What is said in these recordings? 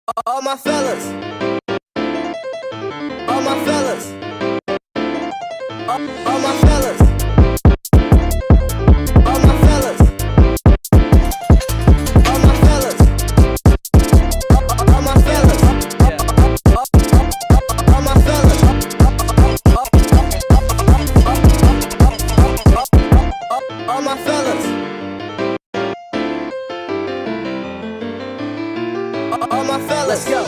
All my fellas, all my fellas, all my fellas, all my fellas, all my fellas, all my fellas, all my fellas, all my fellas, all my fellas. Let's go.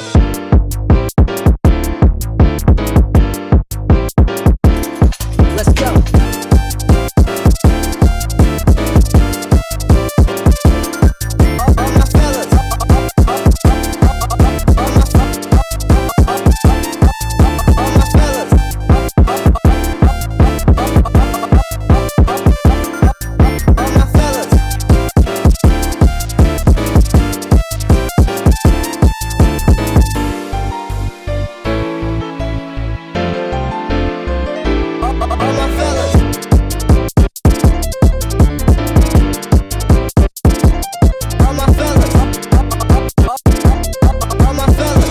Let's go. All my fellas. All my fellas. All my fellas.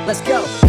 Let's go.